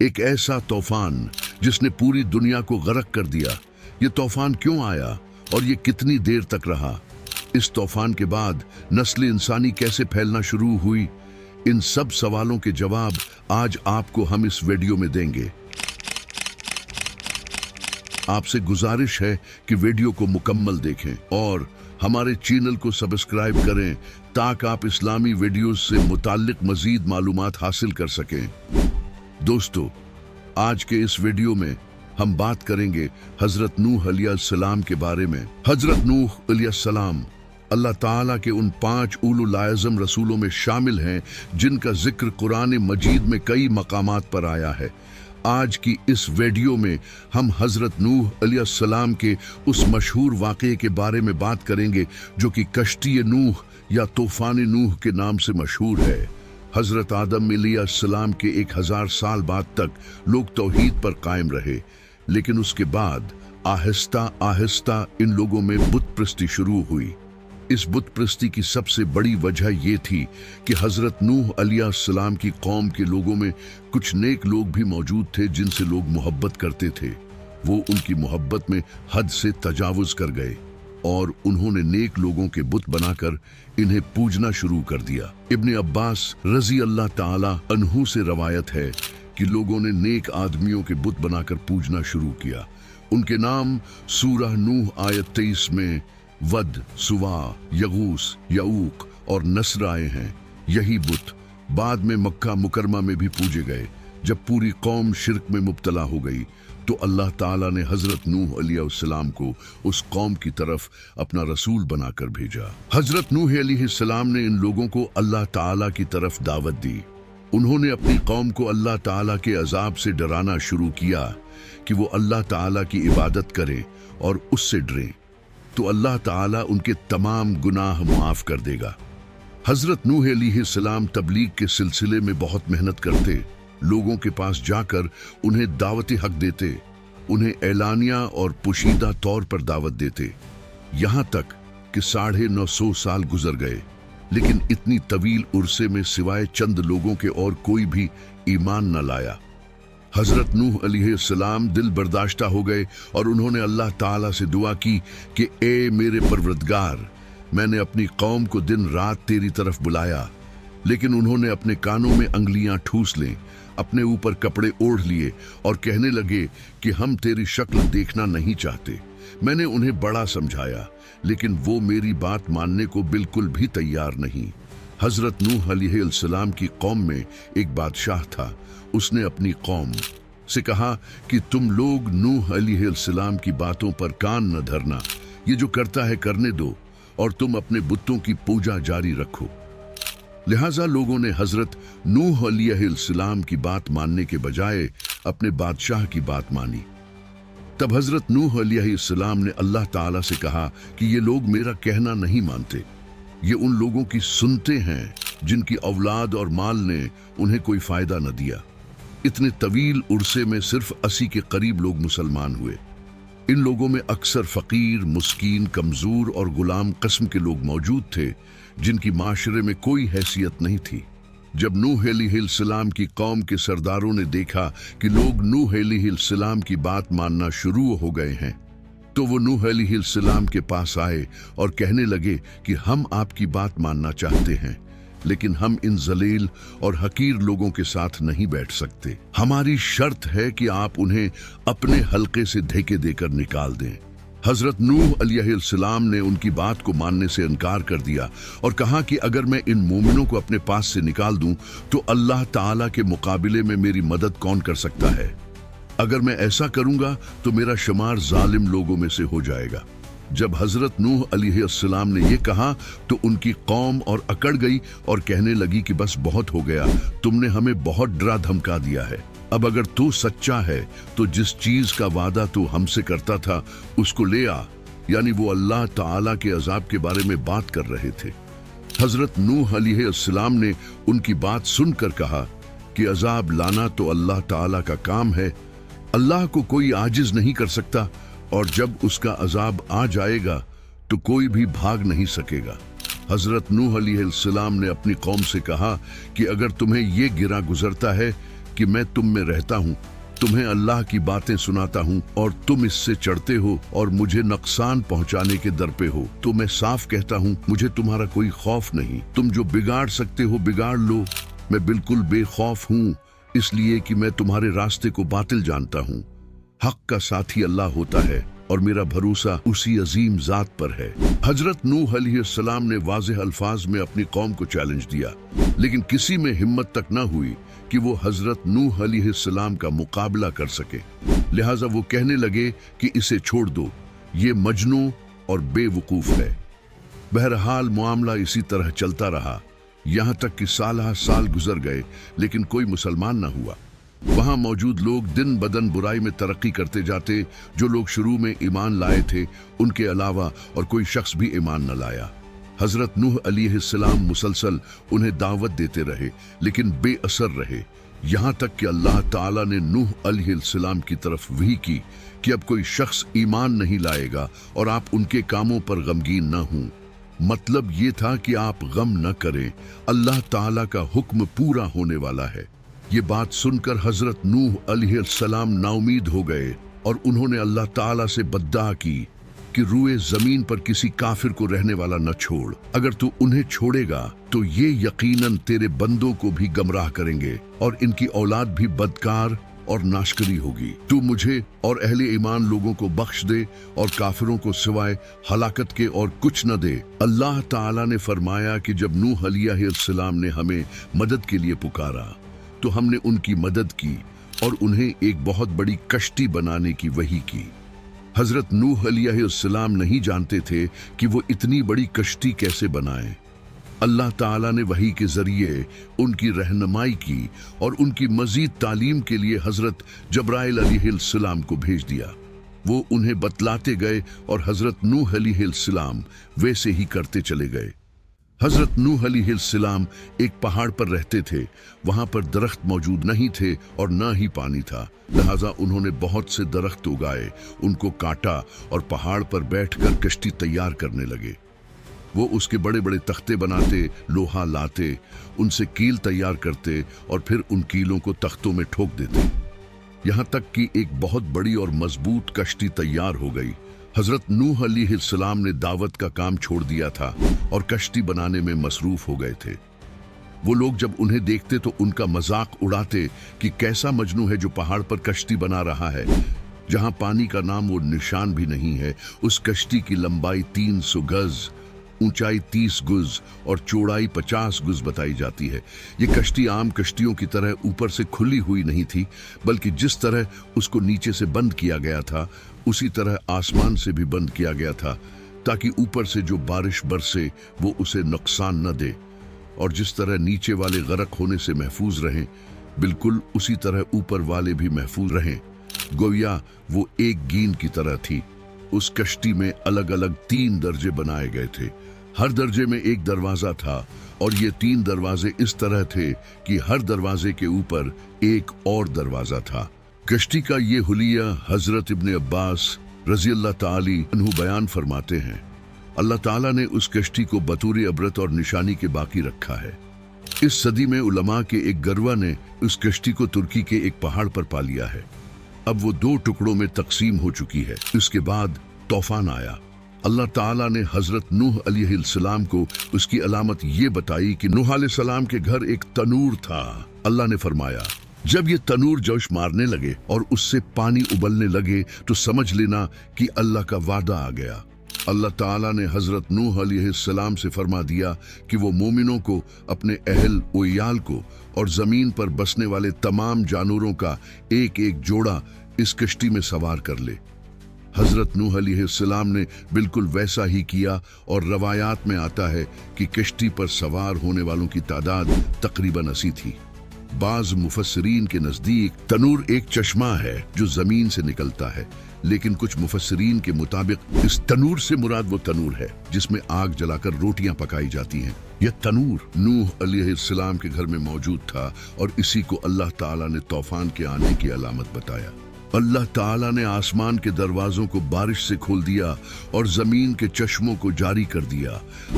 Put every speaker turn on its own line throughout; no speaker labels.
एक ऐसा तूफान जिसने पूरी दुनिया को गर्क कर दिया। ये तूफान क्यों आया और ये कितनी देर तक रहा? इस तूफान के बाद नस्ल इंसानी कैसे फैलना शुरू हुई? इन सब सवालों के जवाब आज आपको हम इस वीडियो में देंगे। आपसे गुजारिश है कि वीडियो को मुकम्मल देखें और हमारे चैनल को सब्सक्राइब करें ताकि आप इस्लामी वीडियोस से मुताल्लिक मजीद मालूमात हासिल कर सकें। दोस्तों, आज के इस वीडियो में हम बात करेंगे हजरत नूह अलैहिस्सलाम के बारे में। हजरत नूह अलैहिस्सलाम अल्लाह ताला के उन 5 उलुल आज़म रसूलों में शामिल हैं जिनका जिक्र कुरान मजीद में कई मकामात पर आया है। आज की इस वीडियो में हम हजरत नूह अलैहिस्सलाम के उस मशहूर वाक़े के बारे में बात करेंगे जो कि कश्ती नूह या तूफान नूह के नाम से मशहूर है। हजरत आदम अलैहिस्सलाम के 1000 साल बाद तक लोग तौहीद पर कायम रहे, लेकिन उसके बाद आहिस्ता आहिस्ता इन लोगों में बुत प्रस्ती शुरू हुई। इस बुत प्रस्ती की सबसे बड़ी वजह यह थी कि हजरत नूह अलैहिस्सलाम की कौम के लोगों में कुछ नेक लोग भी मौजूद थे जिनसे लोग मोहब्बत करते थे। वो उनकी मोहब्बत में हद से तजावुज कर गए और उन्होंने नेक लोगों के बुत बनाकर इन्हें पूजना शुरू कर दिया। इब्ने अब्बास रजी अल्लाह ताला अन्हु से रवायत है कि लोगों ने नेक आदमियों के बुत बनाकर पूजना शुरू किया। उनके नाम सूरह नूह आयत 23 में वद, सुवा, यगूस, यऊक और नस्र आए हैं। यही बुत बाद में मक्का मुकरमा में भी पूजे गए। जब पूरी कौम शिर्क में मुब्तला हो गई तो अल्लाह ताला ने हजरत नूह अलैहिस्सलाम को उस कौम की तरफ अपना रसूल बनाकर भेजा। हजरत नूह अलैहिस्सलाम ने इन लोगों को अल्लाह ताला की तरफ दावत दी। उन्होंने अपनी कौम को अल्लाह ताला के अजाब से डराना शुरू किया कि वो अल्लाह ताला की इबादत करें और उससे डरें, तो अल्लाह ताला उनके तमाम गुनाह माफ कर देगा। हजरत नूह अलैहिस्सलाम तबलीग के सिलसिले में बहुत मेहनत करते, लोगों के पास जाकर उन्हें दावत हक देते, उन्हें ऐलानिया और पोशीदा तौर पर दावत देते। यहाँ तक कि 950 साल गुजर गए, लेकिन इतनी तवील उर्से में सिवाय चंद लोगों के और कोई भी ईमान न लाया। हजरत नूह अलैहिस्सलाम दिल बर्दाश्ता हो गए और उन्होंने अल्लाह ताला से दुआ की कि ए मेरे परवरदिगार, मैंने अपनी कौम को दिन रात तेरी तरफ बुलाया, लेकिन उन्होंने अपने कानों में अंगलियां ठूस लें, अपने ऊपर कपड़े ओढ़ लिए और कहने लगे कि हम तेरी शक्ल देखना नहीं चाहते। मैंने उन्हें बड़ा समझाया, लेकिन वो मेरी बात मानने को बिल्कुल भी तैयार नहीं। हजरत नूह अलैहिस्सलाम की कौम में एक बादशाह था। उसने अपनी कौम से कहा कि तुम लोग नूह अलैहिस्सलाम की बातों पर कान न धरना, ये जो करता है करने दो और तुम अपने बुतों की पूजा जारी रखो। लिहाजा लोगों ने हजरत नूह अलैहिस्सलाम की बात मानने के बजाय अपने बादशाह की बात मानी। तब हजरत नूह अलैहिस्सलाम ने अल्लाह ताला से कहा कि ये लोग मेरा कहना नहीं मानते, ये उन लोगों की सुनते हैं जिनकी औलाद और माल ने उन्हें कोई फायदा न दिया। इतने तवील उर्से में सिर्फ 80 के करीब लोग मुसलमान हुए। इन लोगों में अक्सर फकीर, मुस्कीन, कमजोर और गुलाम किस्म के लोग मौजूद थे जिनकी माशरे में कोई हैसियत नहीं थी। जब नूह अलैहिस्सलाम की कौम के सरदारों ने देखा कि लोग नूह अलैहिस्सलाम की बात मानना शुरू हो गए हैं, तो वो नूह अलैहिस्सलाम के पास आए और कहने लगे कि हम आपकी बात मानना चाहते हैं, लेकिन हम इन जलील और हकीर लोगों के साथ नहीं बैठ सकते। हमारी शर्त है कि आप उन्हें अपने हल्के से धक्के देकर निकाल दें। हजरत नूह अलैहिस्सलाम ने उनकी बात को मानने से इनकार कर दिया और कहा कि अगर मैं इन मोमिनों को अपने पास से निकाल दूं तो अल्लाह ताला के मुकाबले में मेरी मदद कौन कर सकता है? अगर मैं ऐसा करूंगा तो मेरा शुमार जालिम लोगों में से हो जाएगा। जब हजरत नूह अलैहिस्सलाम ने यह कहा तो उनकी कौम और अकड़ गई और कहने लगी कि बस बहुत हो गया, तुमने हमें बहुत डरा धमका दिया है। अब अगर तू सच्चा है तो जिस चीज का वादा तू हमसे करता था उसको ले आ। यानी वो अल्लाह ताला के अजाब के बारे में बात कर रहे थे। हजरत नूह अलैहिस्सलाम ने उनकी बात सुनकर कहा कि अजाब लाना तो अल्लाह ताला का काम है, अल्लाह को कोई आजिज नहीं कर सकता, और जब उसका अजाब आ जाएगा तो कोई भी भाग नहीं सकेगा। हजरत नूह अलैहिस्सलाम ने अपनी कौम से कहा कि अगर तुम्हें ये गिरा गुजरता है कि मैं तुम में रहता हूँ, तुम्हें अल्लाह की बातें सुनाता हूँ और तुम इससे चढ़ते हो और मुझे नुकसान पहुँचाने के दर पे हो, तो मैं साफ कहता हूँ मुझे तुम्हारा कोई खौफ नहीं। तुम जो बिगाड़ सकते हो बिगाड़ लो, मैं बिल्कुल बेखौफ हूँ, इसलिए कि मैं तुम्हारे रास्ते को बातिल जानता हूँ। हक का साथी अल्लाह होता है और मेरा भरोसा उसी अजीम जात पर है। हजरत नूह अलैहिस्सलाम ने वाज़ेह अल्फाज में अपनी कौम को चैलेंज दिया, लेकिन किसी में हिम्मत तक न हुई कि वो हजरत नूह अलैहिस्सलाम का मुकाबला कर सके। लिहाजा वो कहने लगे कि इसे छोड़ दो, ये मजनू और बेवकूफ है। बहरहाल मामला इसी तरह चलता रहा, यहाँ तक कि साल गुजर गए, लेकिन कोई मुसलमान न हुआ। वहां मौजूद लोग दिन बदन बुराई में तरक्की करते जाते। जो लोग शुरू में ईमान लाए थे उनके अलावा और कोई शख्स भी ईमान न लाया। हजरत नूह अलैहिस्सलाम मुसलसल उन्हें दावत देते रहे, लेकिन बेअसर रहे, यहाँ तक कि अल्लाह ताला ने नूह अलैहिस्सलाम की तरफ वही की कि अब कोई शख्स ईमान नहीं लाएगा और आप उनके कामों पर गमगीन न हों। मतलब ये था कि आप गम न करें, अल्लाह ताला का हुक्म पूरा होने वाला है। ये बात सुनकर हजरत नूह अलैहिस्सलाम नाउमीद हो गए और उन्होंने अल्लाह ताला से बद्दुआ की कि रुए जमीन पर किसी काफिर को रहने वाला न छोड़। अगर तू उन्हें छोड़ेगा तो ये यकीनन तेरे बंदों को भी गमराह करेंगे और इनकी औलाद भी बदकार और नाशकरी होगी। तू मुझे और अहले ईमान लोगों को बख्श दे और काफिरों को सिवाय हलाकत के और कुछ न दे। अल्लाह ताला ने फरमाया कि जब नूह अलैहिस्सलाम ने हमें मदद के लिए पुकारा तो हमने उनकी मदद की और उन्हें एक बहुत बड़ी कश्ती बनाने की वही की। हजरत नूह अलैहिस्सलाम नहीं जानते थे कि वो इतनी बड़ी कश्ती कैसे बनाएं। अल्लाह ताला ने वही के जरिए उनकी रहनुमाई की और उनकी मजीद तालीम के लिए हजरत जब्राइल अलैहिस्सलाम को भेज दिया। वो उन्हें बतलाते गए और हजरत नूह अलैहिस्सलाम वैसे ही करते चले गए। हजरत नूह अलैहिस्सलाम एक पहाड़ पर रहते थे, वहां पर दरख्त मौजूद नहीं थे और न ही पानी था। लिहाजा उन्होंने बहुत से दरख्त उगाए, उनको काटा और पहाड़ पर बैठकर कश्ती तैयार करने लगे। वो उसके बड़े बड़े तख्ते बनाते, लोहा लाते, उनसे कील तैयार करते और फिर उन कीलों को तख्तों में ठोक देते, यहाँ तक कि एक बहुत बड़ी और मजबूत कश्ती तैयार हो गई। हजरत नूह अलैहिस्सलाम ने दावत का काम छोड़ दिया था और कश्ती बनाने में मसरूफ हो गए थे। वो लोग जब उन्हें देखते तो उनका मजाक उड़ाते कि कैसा मजनू है जो पहाड़ पर कश्ती बना रहा है, जहां पानी का नाम वो निशान भी नहीं है। उस कश्ती की लंबाई 300 गज, ऊंचाई 30 गज और चौड़ाई 50 गज बताई जाती है। ये कश्ती आम कश्तियों की तरह ऊपर से खुली हुई नहीं थी, बल्कि जिस तरह उसको नीचे से बंद किया गया था उसी तरह आसमान से भी बंद किया गया था, ताकि ऊपर से जो बारिश बरसे वो उसे नुकसान न दे, और जिस तरह नीचे वाले गरक होने से महफूज रहें, बिल्कुल उसी तरह ऊपर वाले भी महफूज रहें। गोया वो एक गेंद की तरह थी। उस कश्ती में अलग अलग 3 दर्जे बनाए गए थे। हर दर्जे में एक दरवाजा था और ये 3 दरवाजे इस तरह थे कि हर दरवाजे के ऊपर एक और दरवाजा था। कश्ती का ये हुलिया हजरत इब्ने अब्बास रज़ियल्लाहु ताला अन्हु बयान फरमाते हैं, अल्लाह ताला ने उस कश्ती को बतौर इबरत और निशानी के बाकी रखा है। इस सदी में उलमा के एक गरवा ने उस कश्ती को तुर्की के एक पहाड़ पर पा लिया है। अब वो 2 टुकड़ों में तकसीम हो चुकी है। इसके बाद तूफान आया। अल्लाह ताला ने हजरत नूह अलैहिस्सलाम को उसकी अलामत ये बताई कि नूह अलैहिस्सलाम के घर एक तनूर था। अल्लाह ने फरमाया, जब ये तनूर जोश मारने लगे और उससे पानी उबलने लगे तो समझ लेना कि अल्लाह का वादा आ गया। अल्लाह ताला ने हजरत नूह अलैहिस्सलाम से फरमा दिया कि वो मोमिनों को, अपने अहल ओयाल को और जमीन पर बसने वाले तमाम जानवरों का एक एक जोड़ा इस कश्ती में सवार कर ले। हजरत नूह अलैहिस्सलाम ने बिल्कुल वैसा ही किया और रवायात में आता है कि कश्ती पर सवार होने वालों की तादाद तकरीबन 80 थी। बाज मुफस्सिरीन के नजदीक तनूर एक चश्मा है जो जमीन से निकलता है, लेकिन कुछ मुफस्सिरीन के मुताबिक इस तनूर से मुराद वो तनूर है जिसमें आग जलाकर रोटियां पकाई जाती हैं। यह तनूर नूह अलैहिस्सलाम के घर में मौजूद था और इसी को अल्लाह ताला ने तूफान के आने की अलामत बताया। अल्लाह ताला ने आसमान के दरवाजों को बारिश से खोल दिया और जमीन के चश्मों को जारी कर दिया।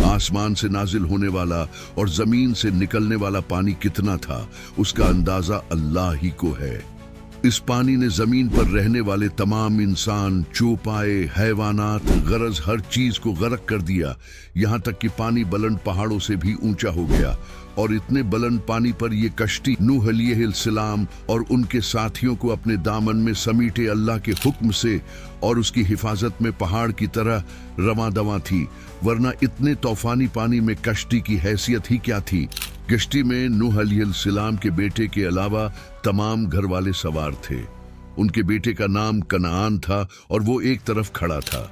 आसमान से नाजिल होने वाला और जमीन से निकलने वाला पानी कितना था, उसका अंदाजा अल्लाह ही को है। इस पानी ने जमीन पर रहने वाले तमाम इंसान, चौपाए, हैवानात, गरज हर चीज को गर्क कर दिया। यहाँ तक कि पानी बुलंद पहाड़ों से भी ऊंचा हो गया और इतने बुलंद पानी पर ये कश्ती नूह अलैहिस्सलाम और उनके साथियों को अपने दामन में समीटे अल्लाह के हुक्म से और उसकी हिफाजत में पहाड़ की तरह रवां दवां थी। वरना इतने तूफानी पानी में कश्ती की हैसियत ही क्या थी। कश्ती में नूह अलैहिस्सलाम के बेटे के अलावा तमाम घर वाले सवार थे। उनके बेटे का नाम कनान था और वो एक तरफ खड़ा था।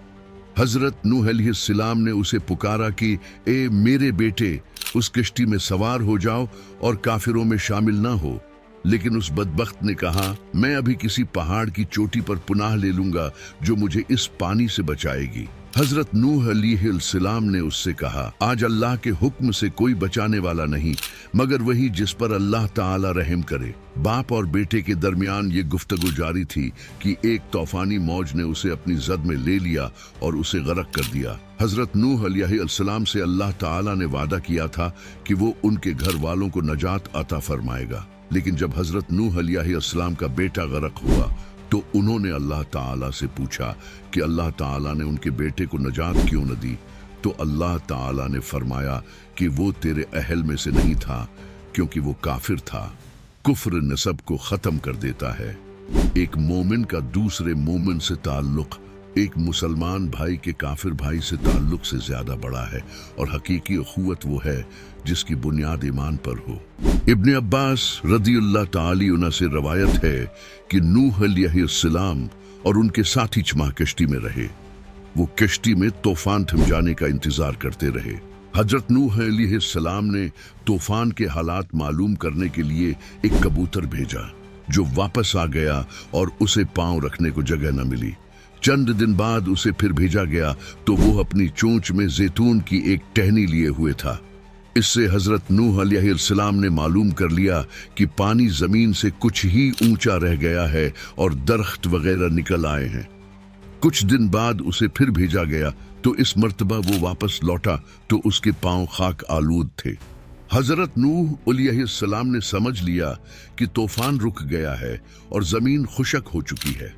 हजरत नूह अलैहिस्सलाम ने उसे पुकारा कि ए मेरे बेटे, उस कश्ती में सवार हो जाओ और काफिरों में शामिल ना हो। लेकिन उस बदबख्त ने कहा, मैं अभी किसी पहाड़ की चोटी पर पुनाह ले लूंगा जो मुझे इस पानी से बचाएगी। हजरत नूह अलैहिस्सलाम ने उससे कहा, आज अल्लाह के हुक्म से कोई बचाने वाला नहीं मगर वही जिस पर अल्लाह ताला रहम करे। बाप और बेटे के दरमियान ये गुफ्तगू जारी थी कि एक तूफानी मौज ने उसे अपनी जद में ले लिया और उसे गर्क कर दिया। हजरत नूह अलैहिस्सलाम से अल्लाह ताला ने वादा किया था कि वो उनके घर वालों को नजात अता फरमाएगा। लेकिन जब हजरत नूह अलैहिस्सलाम का बेटा गर्क हुआ तो उन्होंने अल्लाह ताला से पूछा कि अल्लाह ताला ने उनके बेटे को नजात क्यों न दी। तो अल्लाह ताला ने फरमाया कि वो तेरे अहल में से नहीं था क्योंकि वो काफिर था। कुफ्र नसब को खत्म कर देता है। एक मोमिन का दूसरे मोमिन से ताल्लुक एक मुसलमान भाई के काफिर भाई से ताल्लुक से ज्यादा बड़ा है और हकीकी अखुवत वो है जिसकी बुनियाद ईमान पर हो। इब्न अब्बास रदियल्लाहु ताला अन्हु से रवायत है कि नूह अलैहिस्सलाम और उनके साथी 6 माह कश्ती में रहे। वो कश्ती में तूफान थम जाने का इंतजार करते रहे। हजरत नूह अलैहिस्सलाम ने तूफान के हालात मालूम करने के लिए एक कबूतर भेजा जो वापस आ गया और उसे पांव रखने को जगह न मिली। चंद दिन बाद उसे फिर भेजा गया तो वो अपनी चोंच में जैतून की एक टहनी लिए हुए था। इससे हजरत नूह अलैहिस्सलाम ने मालूम कर लिया कि पानी जमीन से कुछ ही ऊंचा रह गया है और दरख्त वगैरह निकल आए हैं। कुछ दिन बाद उसे फिर भेजा गया तो इस मर्तबा वो वापस लौटा तो उसके पांव खाक आलूद थे। हजरत नूह अलैहिस्सलाम ने समझ लिया कि तूफान रुक गया है और जमीन खुशक हो चुकी है।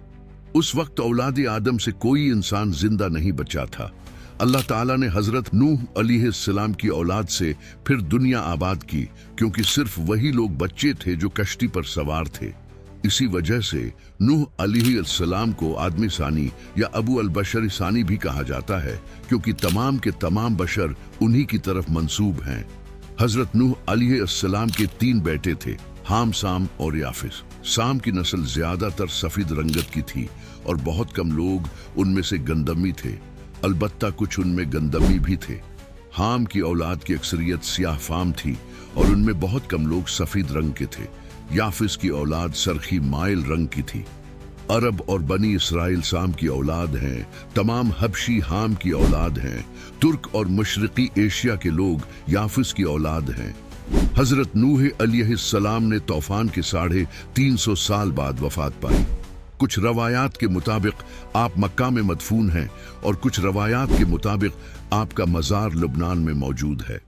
उस वक्त औलाद आदम से कोई इंसान जिंदा नहीं बचा था। अल्लाह ताला ने हजरत नूह अलैहिस्सलाम की औलाद से फिर दुनिया आबाद की क्योंकि सिर्फ वही लोग बच्चे थे जो कश्ती पर सवार थे। इसी वजह से नूह अलैहिस्सलाम को आदमी सानी या अबू अल बशर सानी भी कहा जाता है क्योंकि तमाम के तमाम बशर उन्हीं की तरफ मंसूब हैं। हजरत नूह अलैहिस्सलाम के 3 बेटे थे, हाम, साम और याफिस। साम की नस्ल ज्यादातर सफेद रंगत की थी और बहुत कम लोग उनमें से गंदमी थे, अलबत्ता कुछ उनमें गंदमी भी थे। हाम की औलाद की अक्सरियत सियाह फाम थी और उनमें बहुत कम लोग सफेद रंग के थे। याफिस की औलाद सरखी माइल रंग की थी। अरब और बनी इसराइल साम की औलाद हैं। तमाम हबशी हाम की औलाद हैं। तुर्क और मशरकी एशिया के लोग याफिस की औलाद हैं। हजरत नूह अलैहिस्सलाम ने तूफान के 350 साल बाद वफात पाई। कुछ रवायात के मुताबिक आप मक्का में मदफून हैं और कुछ रवायात के मुताबिक आपका मज़ार लुबनान में मौजूद है।